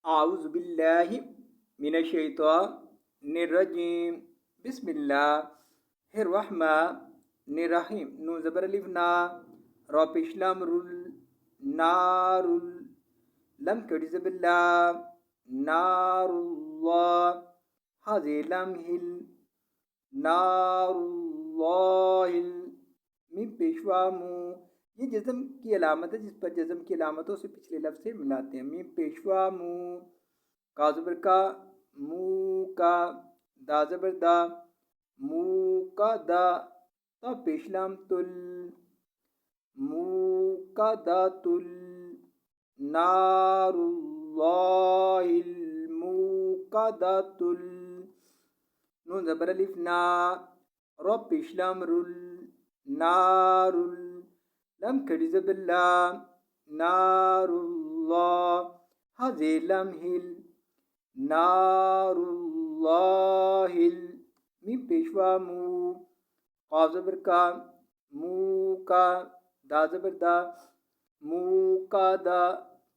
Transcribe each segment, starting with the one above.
आऊज़ु बिल्लाहि मिनश्शैतानिर्रजीम बिस्मिल्लाहिर्रहमानिर्रहीम। नून ज़बर अलिफ ना रा पेश लाम रुल नारुल लम कड़ी ज़बिल्ला नारुल्लाह हाज़े लम हिल नारुल्लाहिल मीम पेशवा मू। ये जज़म की अलामत है जिस पर जज़म की अलामतों से पिछले लफ्ज़ से मिलाते हैं। मीम पेशवा मू का ज़बर का मू का दा ज़बर दा मू का दा ता पेशलाम तुल मू का दा तुल नारुल्लाहिल मू का दा तुल नून ज़बर अलिफ ना रा पेशलाम रुल नारुल लम खड़ी ज़बिल्ला नारुल्लाह हाज़े लम हिल नारुल्लाहिल मीम पेशवा मू का ज़बर का मू का दा ज़बर दा मू का दा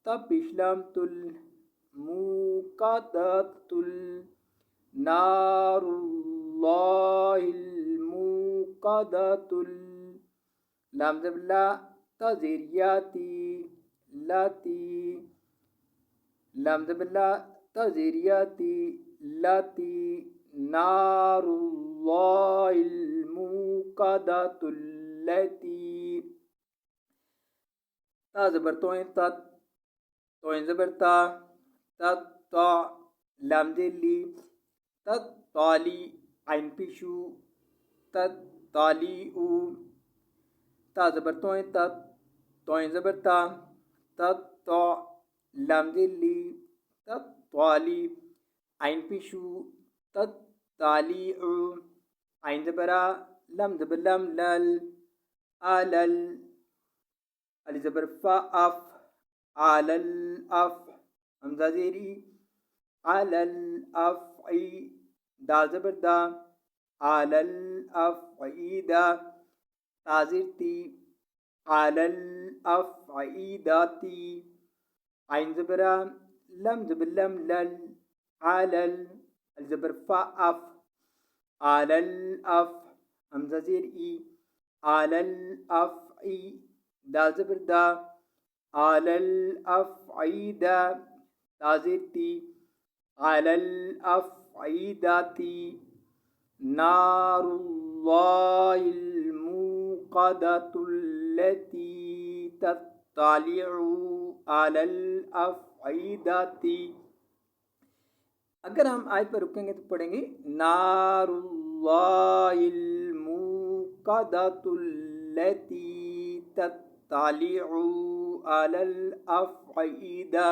ता पेशलाम तुल मू का दा तुल नारुल्लाहिल मू का दा तुल लाम ज़बला ता ज़ेरियाती लाती लाम ज़बला ता ज़ेरियाती लाती नारुल्लाहिल मूक़दातुल लती ता ज़बर तोएं तत तोएं ज़बर ता तत ता लाम ज़ेली तत ताली आइन पिशु तत ताली उ ता ज़बर तोएं तत तोएं ज़बर ता तत ता लाम ज़ेली तत ताली आइन पिशु तत ताली उ आइन ज़बरा लम ज़बर लम लल आलल अली ज़बर फा अफ आलल अफ हमज़ा ज़ेरी आलल अफ ई दाल ज़बर दा आलल अफ ई दा ताज़िर ती आलल अफ ई दाती आइन ज़बरा लम ज़बर लम लल आलल अली ज़बर फा अफ आलल अफ हमज़ा ज़ेर ई आलल अफ ई दाल ज़बर दा आलल अफ ई दा ताज़िर ती आलल अफ ई दाती नारुल्लाहिल मूक़दातुल लती तत्तालिउ अलल अफ़ईदाती। अगर हम आयत पर रुकेंगे तो पढ़ेंगे नारुल्लाहिल मूक़दातुल लती तत्तालिउ अलल अफ़ईदा।